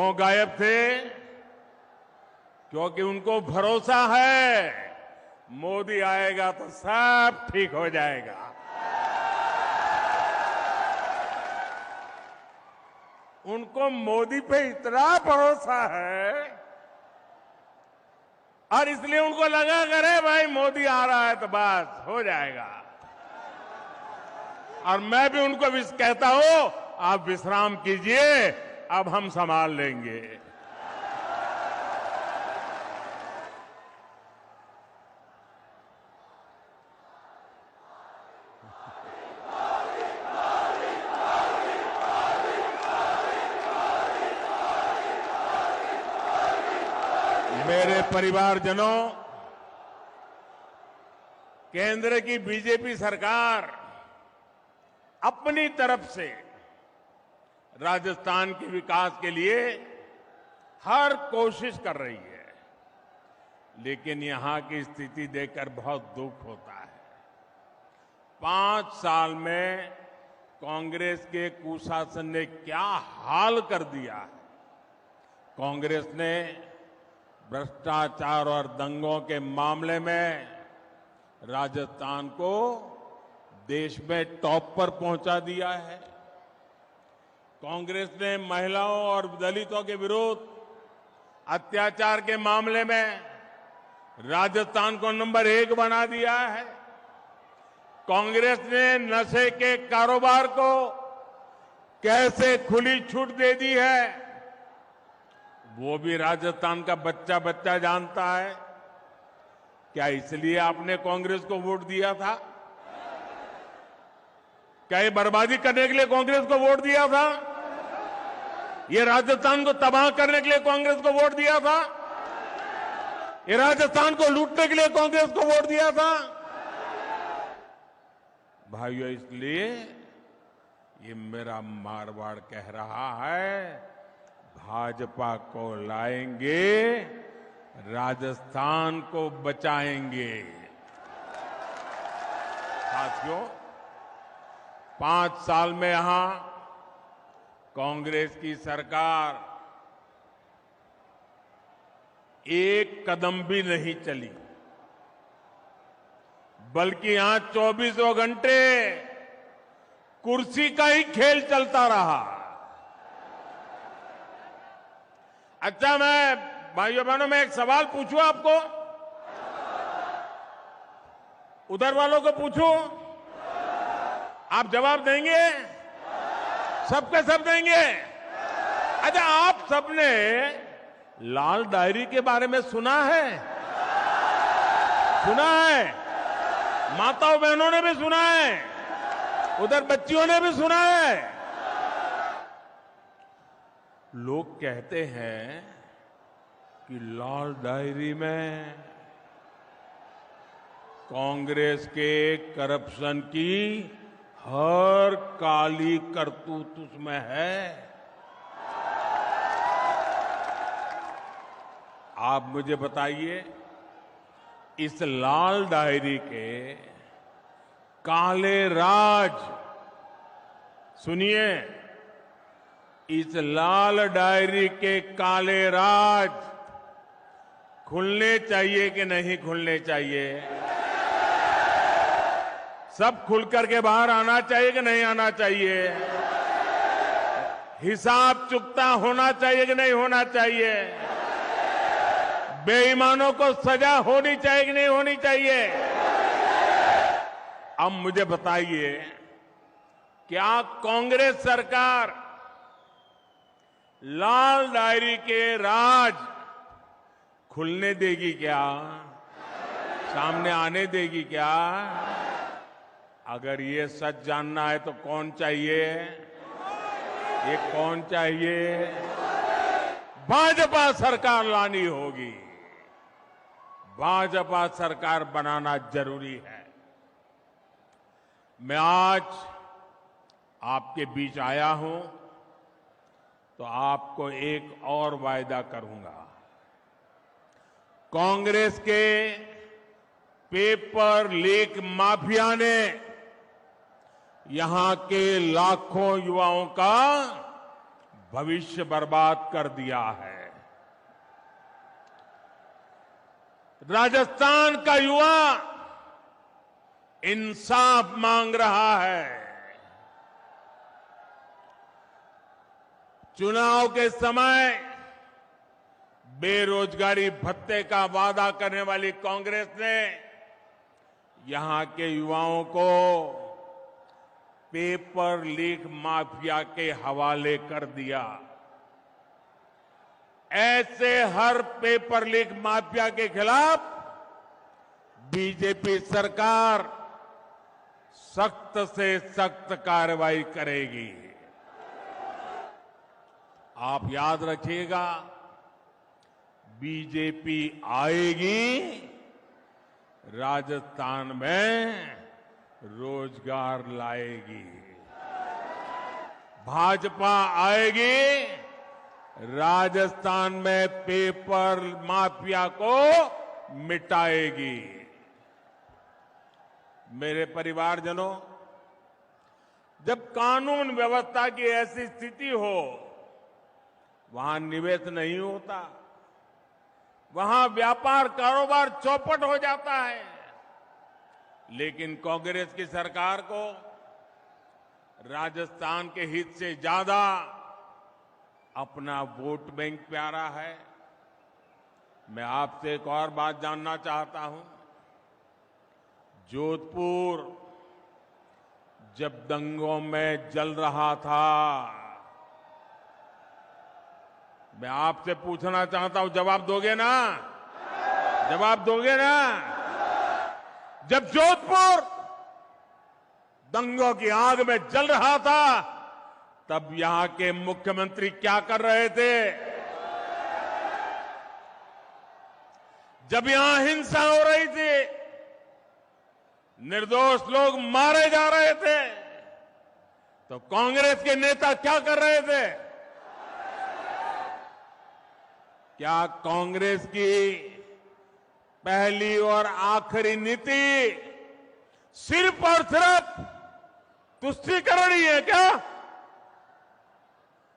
क्यों गायब थे? क्योंकि उनको भरोसा है मोदी आएगा तो सब ठीक हो जाएगा। उनको मोदी पे इतना भरोसा है और इसलिए उनको लगा करे भाई मोदी आ रहा है तो बस हो जाएगा। और मैं भी उनको कहता हूं आप विश्राम कीजिए, अब हम संभाल लेंगे। मेरे परिवारजनों, केंद्र की बीजेपी सरकार अपनी तरफ से राजस्थान के विकास के लिए हर कोशिश कर रही है, लेकिन यहां की स्थिति देखकर बहुत दुख होता है। 5 साल में कांग्रेस के कुशासन ने क्या हाल कर दिया है। कांग्रेस ने भ्रष्टाचार और दंगों के मामले में राजस्थान को देश में टॉप पर पहुंचा दिया है। कांग्रेस ने महिलाओं और दलितों के विरुद्ध अत्याचार के मामले में राजस्थान को नंबर 1 बना दिया है। कांग्रेस ने नशे के कारोबार को कैसे खुली छूट दे दी है, वो भी राजस्थान का बच्चा बच्चा जानता है। क्या इसलिए आपने कांग्रेस को वोट दिया था? क्या ये बर्बादी करने के लिए कांग्रेस को वोट दिया था? ये राजस्थान को तबाह करने के लिए कांग्रेस को वोट दिया था? ये राजस्थान को लूटने के लिए कांग्रेस को वोट दिया था? भाइयों, इसलिए ये मेरा मारवाड़ कह रहा है, भाजपा को लाएंगे, राजस्थान को बचाएंगे। साथियों, 5 साल में यहां कांग्रेस की सरकार एक कदम भी नहीं चली, बल्कि यहां 24 घंटे कुर्सी का ही खेल चलता रहा। अच्छा, मैं भाइयों बहनों में एक सवाल पूछूं आपको, उधर वालों को पूछूं, आप जवाब देंगे? सबके सब देंगे? अच्छा, आप सबने लाल डायरी के बारे में सुना है? सुना है? माताओं बहनों ने भी सुना है, उधर बच्चियों ने भी सुना है। लोग कहते हैं कि लाल डायरी में कांग्रेस के करप्शन की हर काली करतूत उसमें है। आप मुझे बताइए, इस लाल डायरी के काले राज, सुनिए, इस लाल डायरी के काले राज खुलने चाहिए कि नहीं खुलने चाहिए? सब खुलकर के बाहर आना चाहिए कि नहीं आना चाहिए? हिसाब चुकता होना चाहिए कि नहीं होना चाहिए? बेईमानों को सजा होनी चाहिए कि नहीं होनी चाहिए? अब मुझे बताइए, क्या कांग्रेस सरकार लाल डायरी के राज खुलने देगी क्या? सामने आने देगी क्या? अगर ये सच जानना है तो कौन चाहिए? ये कौन चाहिए? भाजपा सरकार लानी होगी। भाजपा सरकार बनाना जरूरी है। मैं आज आपके बीच आया हूं तो आपको एक और वायदा करूंगा। कांग्रेस के पेपर लीक माफिया ने यहां के लाखों युवाओं का भविष्य बर्बाद कर दिया है। राजस्थान का युवा इंसाफ मांग रहा है। चुनाव के समय बेरोजगारी भत्ते का वादा करने वाली कांग्रेस ने यहां के युवाओं को पेपर लीक माफिया के हवाले कर दिया। ऐसे हर पेपर लीक माफिया के खिलाफ बीजेपी सरकार सख्त से सख्त कार्रवाई करेगी। आप याद रखिएगा, बीजेपी आएगी, राजस्थान में रोजगार लाएगी। भाजपा आएगी, राजस्थान में पेपर माफिया को मिटाएगी। मेरे परिवारजनों, जब कानून व्यवस्था की ऐसी स्थिति हो, वहां निवेश नहीं होता, वहां व्यापार कारोबार चौपट हो जाता है। लेकिन कांग्रेस की सरकार को राजस्थान के हित से ज्यादा अपना वोट बैंक प्यारा है। मैं आपसे एक और बात जानना चाहता हूं। जोधपुर जब दंगों में जल रहा था, मैं आपसे पूछना चाहता हूं, जवाब दोगे ना? जवाब दोगे ना? जब जोधपुर दंगों की आग में जल रहा था, तब यहां के मुख्यमंत्री क्या कर रहे थे? जब यहां हिंसा हो रही थी, निर्दोष लोग मारे जा रहे थे, तो कांग्रेस के नेता क्या कर रहे थे? क्या कांग्रेस की पहली और आखिरी नीति सिर्फ और सिर्फ तुष्टीकरण ही है क्या?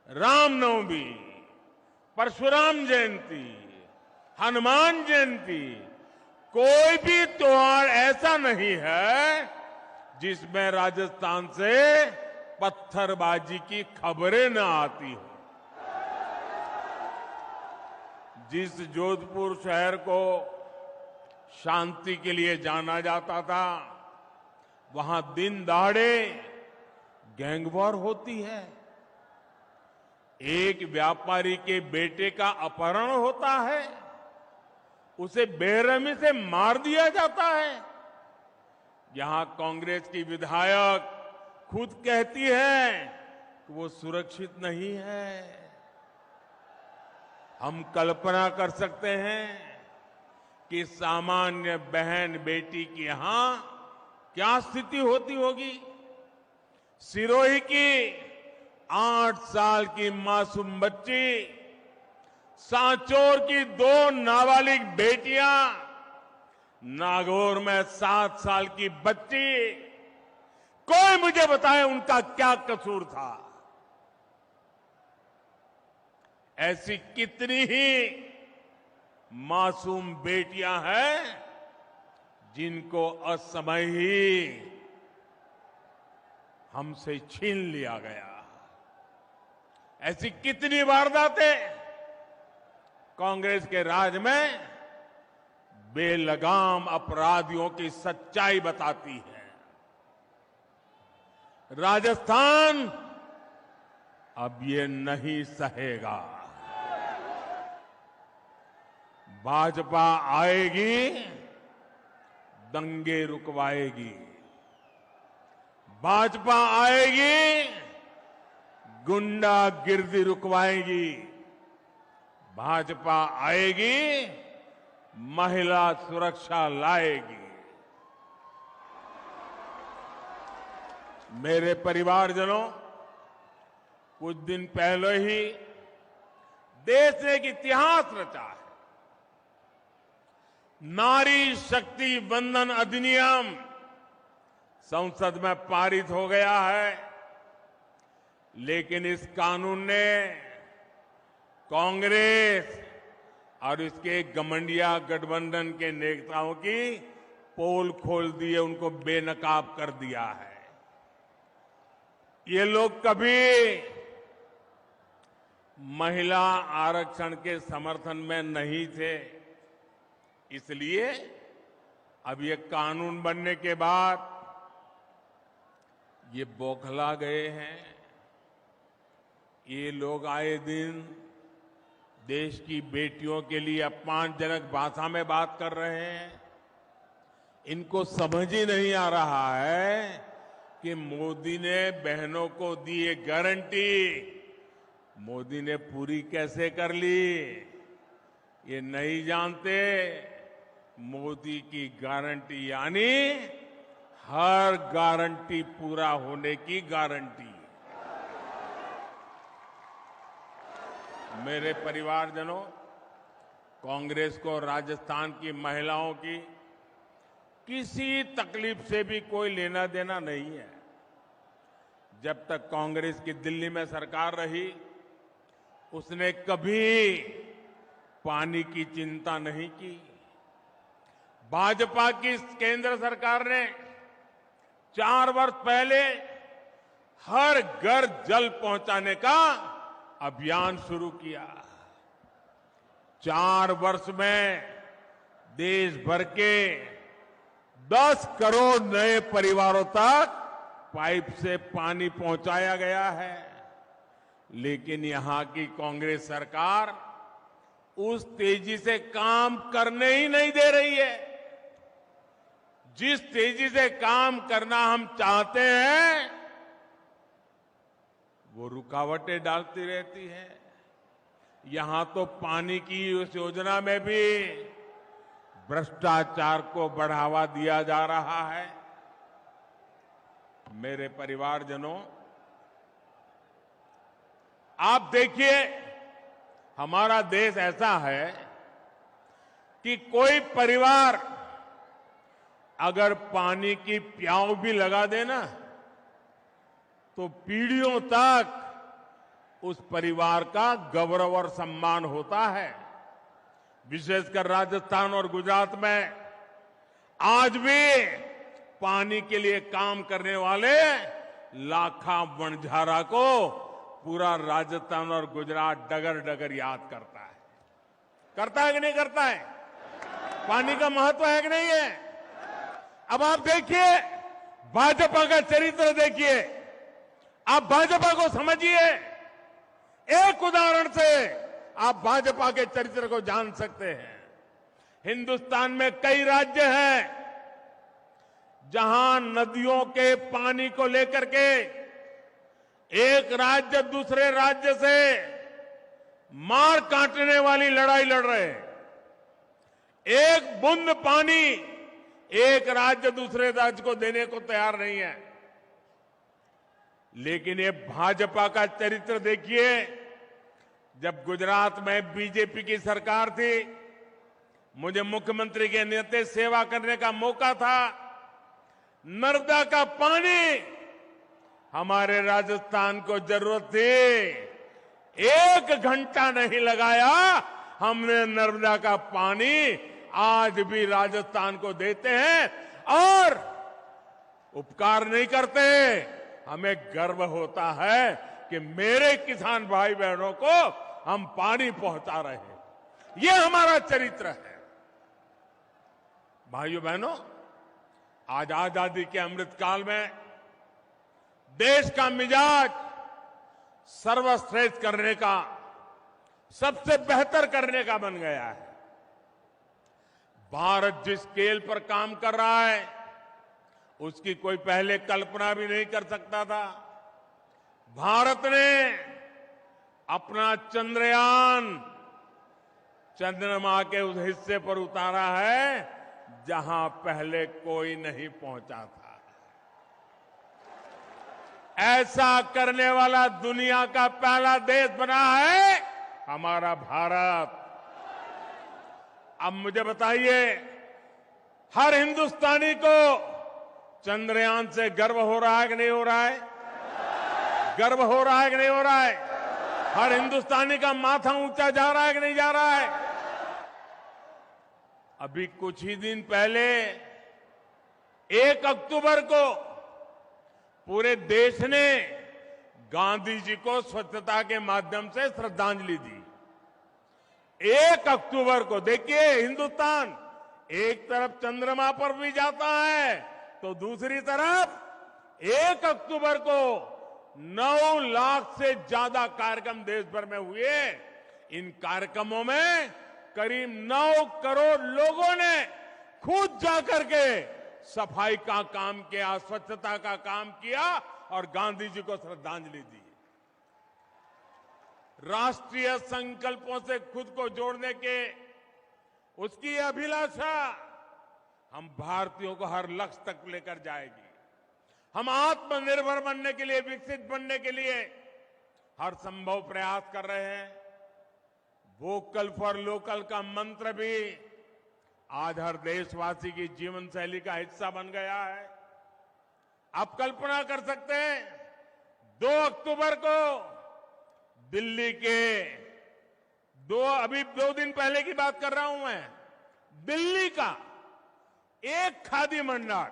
रामनवमी, परशुराम जयंती, हनुमान जयंती, कोई भी त्योहार ऐसा नहीं है जिसमें राजस्थान से पत्थरबाजी की खबरें न आती हो। जिस जोधपुर शहर को शांति के लिए जाना जाता था, वहां दिन दहाड़े गैंगवॉर होती है। एक व्यापारी के बेटे का अपहरण होता है, उसे बेरहमी से मार दिया जाता है। यहां कांग्रेस की विधायक खुद कहती है कि वो सुरक्षित नहीं है। हम कल्पना कर सकते हैं कि सामान्य बहन बेटी की यहां क्या स्थिति होती होगी। सिरोही की 8 साल की मासूम बच्ची, सांचौर की 2 नाबालिग बेटियां, नागौर में 7 साल की बच्ची, कोई मुझे बताए उनका क्या कसूर था। ऐसी कितनी ही मासूम बेटियां हैं जिनको असमय ही हमसे छीन लिया गया। ऐसी कितनी वारदातें कांग्रेस के राज में बेलगाम अपराधियों की सच्चाई बताती है। राजस्थान अब ये नहीं सहेगा। भाजपा आएगी, दंगे रुकवाएगी। भाजपा आएगी, गुंडागिर्दी रुकवाएगी। भाजपा आएगी, महिला सुरक्षा लाएगी। मेरे परिवारजनों, कुछ दिन पहले ही देश ने एक इतिहास रचा है। नारी शक्ति वंदन अधिनियम संसद में पारित हो गया है। लेकिन इस कानून ने कांग्रेस और इसके घमंडिया गठबंधन के नेताओं की पोल खोल दी है, उनको बेनकाब कर दिया है। ये लोग कभी महिला आरक्षण के समर्थन में नहीं थे, इसलिए अब ये कानून बनने के बाद ये बौखला गए हैं। ये लोग आए दिन देश की बेटियों के लिए अपमानजनक भाषा में बात कर रहे हैं। इनको समझ ही नहीं आ रहा है कि मोदी ने बहनों को दी ये गारंटी मोदी ने पूरी कैसे कर ली। ये नहीं जानते मोदी की गारंटी यानी हर गारंटी पूरा होने की गारंटी। मेरे परिवारजनों, कांग्रेस को राजस्थान की महिलाओं की किसी तकलीफ से भी कोई लेना देना नहीं है। जब तक कांग्रेस की दिल्ली में सरकार रही, उसने कभी पानी की चिंता नहीं की। भाजपा की केंद्र सरकार ने 4 वर्ष पहले हर घर जल पहुंचाने का अभियान शुरू किया। 4 वर्ष में देश भर के 10 करोड़ नए परिवारों तक पाइप से पानी पहुंचाया गया है। लेकिन यहां की कांग्रेस सरकार उस तेजी से काम करने ही नहीं दे रही है। जिस तेजी से काम करना हम चाहते हैं, वो रुकावटें डालती रहती है। यहां तो पानी की उस योजना में भी भ्रष्टाचार को बढ़ावा दिया जा रहा है। मेरे परिवारजनों, आप देखिए, हमारा देश ऐसा है कि कोई परिवार अगर पानी की प्याऊ भी लगा देना तो पीढ़ियों तक उस परिवार का गौरव और सम्मान होता है। विशेषकर राजस्थान और गुजरात में आज भी पानी के लिए काम करने वाले लाखा वणझारा को पूरा राजस्थान और गुजरात डगर डगर याद करता है। करता है कि नहीं करता है? पानी का महत्व है कि नहीं है? अब आप देखिए, भाजपा का चरित्र देखिए, आप भाजपा को समझिए। एक उदाहरण से आप भाजपा के चरित्र को जान सकते हैं। हिंदुस्तान में कई राज्य हैं जहां नदियों के पानी को लेकर के एक राज्य दूसरे राज्य से मार काटने वाली लड़ाई लड़ रहे हैं। एक बूंद पानी एक राज्य दूसरे राज्य को देने को तैयार नहीं है। लेकिन ये भाजपा का चरित्र देखिए। जब गुजरात में बीजेपी की सरकार थी, मुझे मुख्यमंत्री के नाते सेवा करने का मौका था। नर्मदा का पानी हमारे राजस्थान को जरूरत थी, 1 घंटा नहीं लगाया, हमने नर्मदा का पानी आज भी राजस्थान को देते हैं और उपकार नहीं करते। हमें गर्व होता है कि मेरे किसान भाई बहनों को हम पानी पहुंचा रहे हैं। ये हमारा चरित्र है। भाइयों बहनों, आज आजादी के अमृत काल में देश का मिजाज सर्वश्रेष्ठ करने का, सबसे बेहतर करने का बन गया है। भारत जिस स्केल पर काम कर रहा है, उसकी कोई पहले कल्पना भी नहीं कर सकता था। भारत ने अपना चंद्रयान चंद्रमा के उस हिस्से पर उतारा है जहां पहले कोई नहीं पहुंचा था। ऐसा करने वाला दुनिया का पहला देश बना है हमारा भारत। अब मुझे बताइए, हर हिंदुस्तानी को चंद्रयान से गर्व हो रहा है कि नहीं हो रहा है? गर्व हो रहा है कि नहीं हो रहा है? हर हिंदुस्तानी का माथा ऊंचा जा रहा है कि नहीं जा रहा है? अभी कुछ ही दिन पहले 1 अक्टूबर को पूरे देश ने गांधी जी को स्वच्छता के माध्यम से श्रद्धांजलि दी। 1 अक्टूबर को देखिए, हिंदुस्तान एक तरफ चंद्रमा पर भी जाता है तो दूसरी तरफ 1 अक्टूबर को 9 लाख से ज्यादा कार्यक्रम देश भर में हुए। इन कार्यक्रमों में करीब 9 करोड़ लोगों ने खुद जाकर के सफाई का काम किया, स्वच्छता का काम किया और गांधी जी को श्रद्धांजलि दी। राष्ट्रीय संकल्पों से खुद को जोड़ने के उसकी अभिलाषा हम भारतीयों को हर लक्ष्य तक लेकर जाएगी। हम आत्मनिर्भर बनने के लिए, विकसित बनने के लिए हर संभव प्रयास कर रहे हैं। वोकल फॉर लोकल का मंत्र भी आज हर देशवासी की जीवन शैली का हिस्सा बन गया है। आप कल्पना कर सकते हैं, 2 अक्टूबर को दिल्ली के अभी 2 दिन पहले की बात कर रहा हूं मैं, दिल्ली का एक खादी भंडार,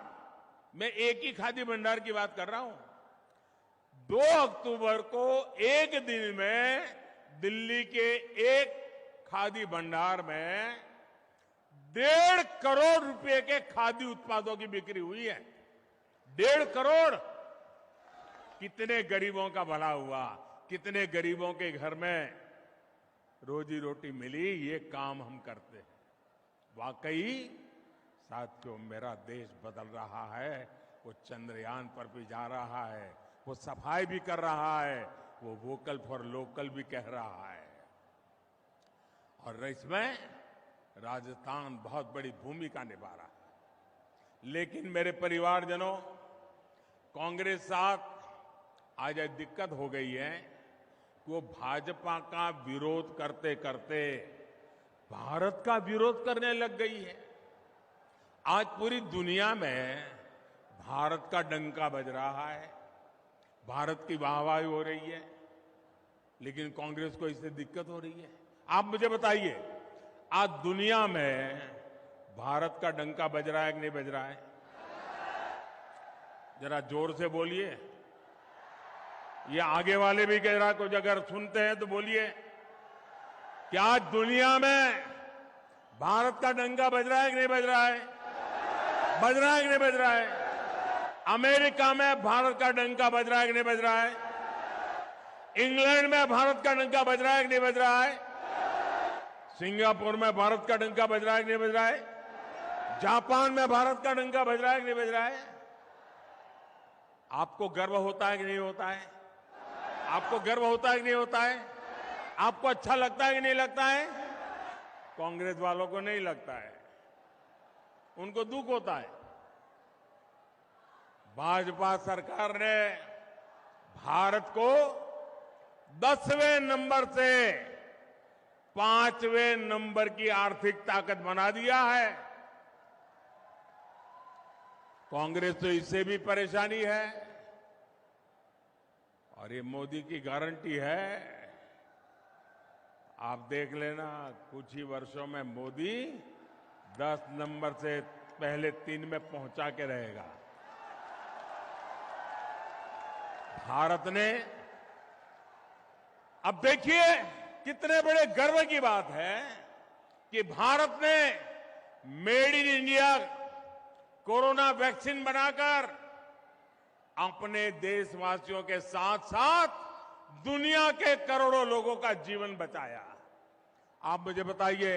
मैं एक ही खादी भंडार की बात कर रहा हूं, 2 अक्टूबर को एक दिन में दिल्ली के एक खादी भंडार में 1.5 करोड़ रुपए के खादी उत्पादों की बिक्री हुई है। 1.5 करोड़। कितने गरीबों का भला हुआ, कितने गरीबों के घर में रोजी रोटी मिली, ये काम हम करते हैं। वाकई साथियों, मेरा देश बदल रहा है। वो चंद्रयान पर भी जा रहा है, वो सफाई भी कर रहा है, वो वोकल फॉर लोकल भी कह रहा है। और इसमें राजस्थान बहुत बड़ी भूमिका निभा रहा है। लेकिन मेरे परिवारजनों, कांग्रेस साथ आज एक दिक्कत हो गई है कि वो भाजपा का विरोध करते करते भारत का विरोध करने लग गई है। आज पूरी दुनिया में भारत का डंका बज रहा है, भारत की वाहवाही हो रही है, लेकिन कांग्रेस को इससे दिक्कत हो रही है। आप मुझे बताइए, आज दुनिया में भारत का डंका बज रहा है कि नहीं बज रहा है? जरा जोर से बोलिए। ये आगे वाले भी कह रहा, कुछ अगर सुनते हैं तो बोलिए। क्या आज दुनिया में भारत का डंका बज रहा है कि नहीं बज रहा है? बज रहा है कि नहीं बज रहा है? अमेरिका में भारत का डंका बज रहा है कि नहीं बज रहा है? इंग्लैंड में भारत का डंका बज रहा है कि नहीं बज रहा है? सिंगापुर में भारत का डंका बज रहा है कि नहीं बज रहा है? जापान में भारत का डंका बज रहा है कि नहीं बज रहा है? आपको गर्व होता है कि नहीं होता है? आपको गर्व होता है कि नहीं होता है? आपको अच्छा लगता है कि नहीं लगता है? कांग्रेस वालों को नहीं लगता है, उनको दुख होता है। भाजपा सरकार ने भारत को 10वें नंबर से 5वें नंबर की आर्थिक ताकत बना दिया है। कांग्रेस तो इससे भी परेशानी है। और ये मोदी की गारंटी है, आप देख लेना, कुछ ही वर्षों में मोदी 10 नंबर से पहले 3 में पहुंचा के रहेगा। भारत ने, अब देखिए कितने बड़े गर्व की बात है कि भारत ने made in India corona vaccine बनाकर अपने देशवासियों के साथ साथ दुनिया के करोड़ों लोगों का जीवन बचाया। आप मुझे बताइए,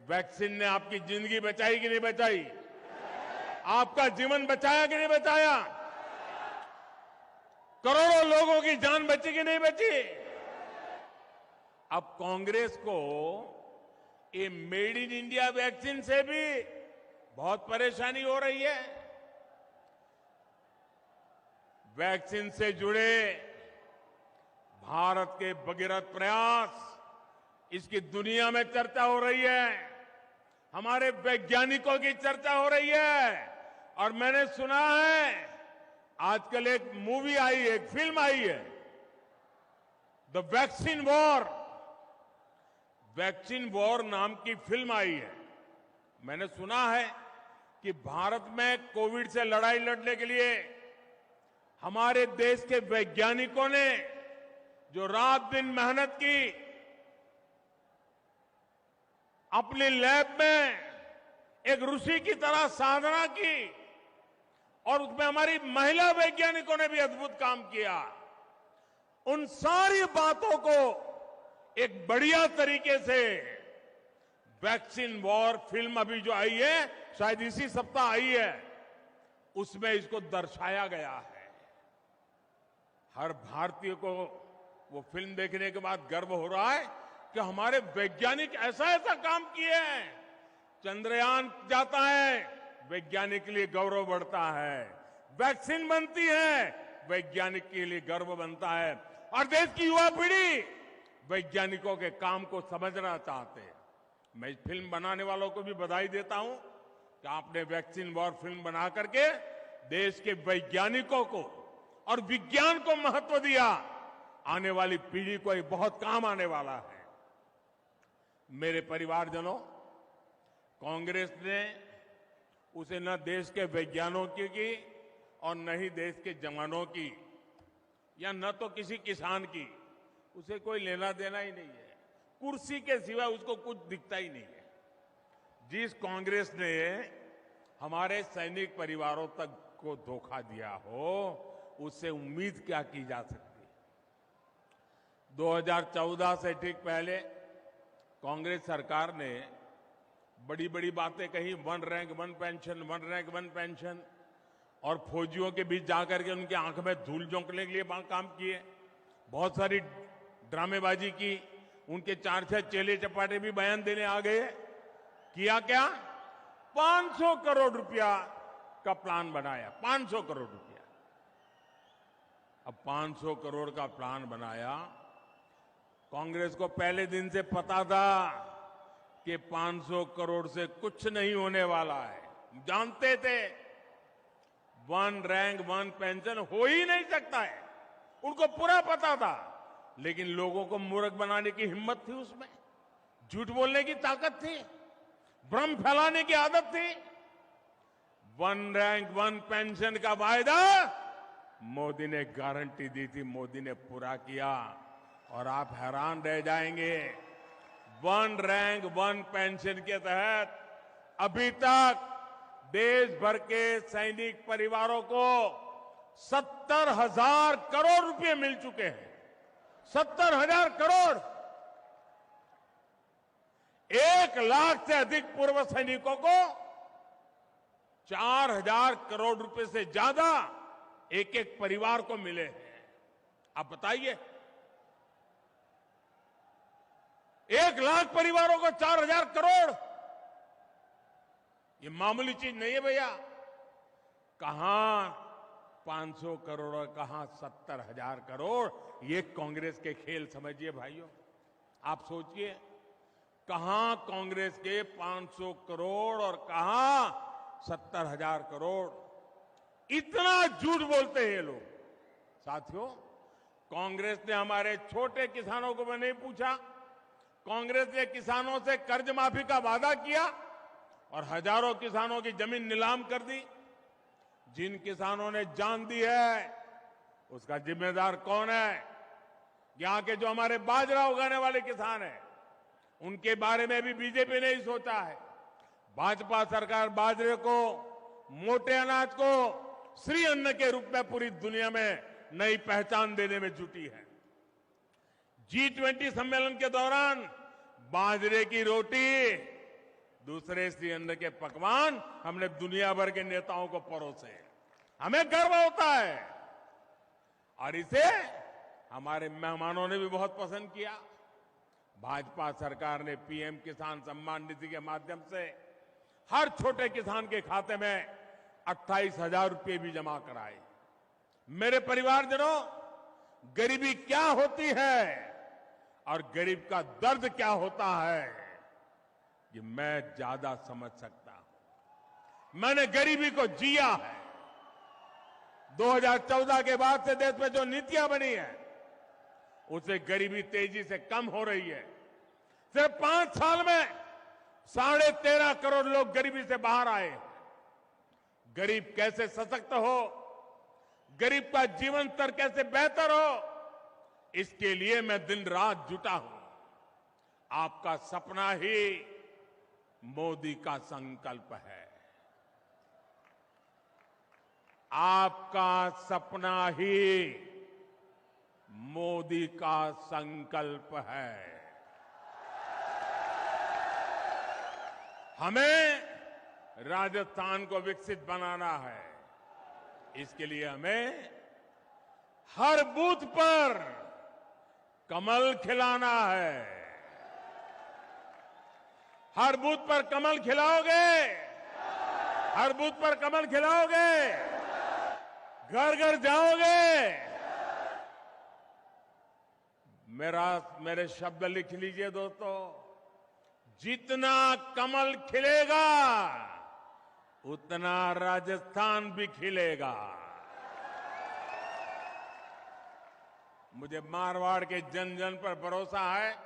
वैक्सीन ने आपकी जिंदगी बचाई कि नहीं बचाई? आपका जीवन बचाया कि नहीं बचाया? करोड़ों लोगों की जान बची कि नहीं बची? अब कांग्रेस को ये मेड इन इंडिया वैक्सीन से भी बहुत परेशानी हो रही है। वैक्सीन से जुड़े भारत के भगीरथ प्रयास, इसकी दुनिया में चर्चा हो रही है, हमारे वैज्ञानिकों की चर्चा हो रही है। और मैंने सुना है आजकल एक मूवी आई है, एक फिल्म आई है, द वैक्सीन वॉर नाम की फिल्म आई है। मैंने सुना है कि भारत में कोविड से लड़ाई लड़ने के लिए हमारे देश के वैज्ञानिकों ने जो रात दिन मेहनत की, अपनी लैब में एक ऋषि की तरह साधना की, और उसमें हमारी महिला वैज्ञानिकों ने भी अद्भुत काम किया। उन सारी बातों को एक बढ़िया तरीके से वैक्सीन वॉर फिल्म अभी जो आई है, शायद इसी सप्ताह आई है, उसमें इसको दर्शाया गया है। हर भारतीय को वो फिल्म देखने के बाद गर्व हो रहा है कि हमारे वैज्ञानिक ऐसा ऐसा काम किए हैं। चंद्रयान जाता है, वैज्ञानिक के लिए गौरव बढ़ता है। वैक्सीन बनती है, वैज्ञानिक के लिए गर्व बनता है। और देश की युवा पीढ़ी वैज्ञानिकों के काम को समझना चाहते हैं। मैं इस फिल्म बनाने वालों को भी बधाई देता हूं कि आपने वैक्सीन वॉर फिल्म बना करके देश के वैज्ञानिकों को और विज्ञान को महत्व दिया। आने वाली पीढ़ी को ये बहुत काम आने वाला है। मेरे परिवारजनों, कांग्रेस ने उसे न देश के वैज्ञानिकों की और न ही देश के जवानों की, या न तो किसी किसान की, उसे कोई लेना देना ही नहीं है। कुर्सी के सिवा उसको कुछ दिखता ही नहीं है। जिस कांग्रेस ने हमारे सैनिक परिवारों तक को धोखा दिया हो, उससे उम्मीद क्या की जा सकती है। 2014 से ठीक पहले कांग्रेस सरकार ने बड़ी बड़ी बातें कही, 1 रैंक 1 पेंशन, 1 रैंक 1 पेंशन, और फौजियों के बीच जाकर के उनकी आंख में धूल झोंकने के लिए काम किए। बहुत सारी ड्रामेबाजी की, उनके 4-6 चेले चपाटे भी बयान देने आ गए। किया क्या? 500 करोड़ रुपया का प्लान बनाया। 500 करोड़ रुपया। अब 500 करोड़ का प्लान बनाया। कांग्रेस को पहले दिन से पता था कि 500 करोड़ से कुछ नहीं होने वाला है। जानते थे 1 रैंक 1 पेंशन हो ही नहीं सकता है, उनको पूरा पता था। लेकिन लोगों को मूर्ख बनाने की हिम्मत थी उसमें, झूठ बोलने की ताकत थी, भ्रम फैलाने की आदत थी। 1 रैंक 1 पेंशन का वायदा मोदी ने गारंटी दी थी, मोदी ने पूरा किया। और आप हैरान रह जाएंगे, 1 रैंक 1 पेंशन के तहत अभी तक देश भर के सैनिक परिवारों को 70,000 करोड़ रुपए मिल चुके हैं। 70,000 करोड़। 1 लाख से अधिक पूर्व सैनिकों को 4,000 करोड़ रुपए से ज्यादा एक एक परिवार को मिले हैं। आप बताइए, 1 लाख परिवारों को 4,000 करोड़, ये मामूली चीज नहीं है भैया। कहां 500 करोड़ और कहां 70,000 करोड़, ये कांग्रेस के खेल समझिए भाइयों। आप सोचिए, कहां कांग्रेस के 500 करोड़ और कहां 70,000 करोड़। इतना झूठ बोलते हैं ये लोग। साथियों, कांग्रेस ने हमारे छोटे किसानों को नहीं पूछा। कांग्रेस ने किसानों से कर्ज माफी का वादा किया और हजारों किसानों की जमीन नीलाम कर दी। जिन किसानों ने जान दी है, उसका जिम्मेदार कौन है? यहां के जो हमारे बाजरा उगाने वाले किसान हैं, उनके बारे में भी बीजेपी ने ही सोचा है। भाजपा सरकार बाजरे को, मोटे अनाज को श्री अन्न के रूप में पूरी दुनिया में नई पहचान देने में जुटी है। G20 सम्मेलन के दौरान बाजरे की रोटी, दूसरे श्री अन्न के पकवान हमने दुनिया भर के नेताओं को परोसे। हमें गर्व होता है और इसे हमारे मेहमानों ने भी बहुत पसंद किया। भाजपा सरकार ने पीएम किसान सम्मान निधि के माध्यम से हर छोटे किसान के खाते में 28,000 रुपये भी जमा कराए। मेरे परिवारजनों, गरीबी क्या होती है और गरीब का दर्द क्या होता है, ये मैं ज्यादा समझ सकता हूं। मैंने गरीबी को जिया है। 2014 के बाद से देश में जो नीतियां बनी है, उससे गरीबी तेजी से कम हो रही है। सिर्फ 5 साल में 13.5 करोड़ लोग गरीबी से बाहर आए। गरीब कैसे सशक्त हो, गरीब का जीवन स्तर कैसे बेहतर हो, इसके लिए मैं दिन रात जुटा हूं। आपका सपना ही मोदी का संकल्प है। आपका सपना ही मोदी का संकल्प है। हमें राजस्थान को विकसित बनाना है। इसके लिए हमें हर बूथ पर कमल खिलाना है। हर बूथ पर कमल खिलाओगे, हर बूथ पर कमल खिलाओगे, घर घर जाओगे। मेरे शब्द लिख लीजिए दोस्तों, जितना कमल खिलेगा उतना राजस्थान भी खिलेगा। मुझे मारवाड़ के जन जन पर भरोसा है।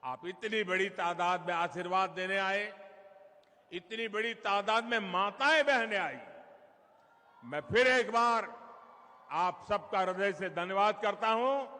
आप इतनी बड़ी तादाद में आशीर्वाद देने आए, इतनी बड़ी तादाद में माताएं बहनें आई। मैं फिर एक बार आप सबका हृदय से धन्यवाद करता हूं।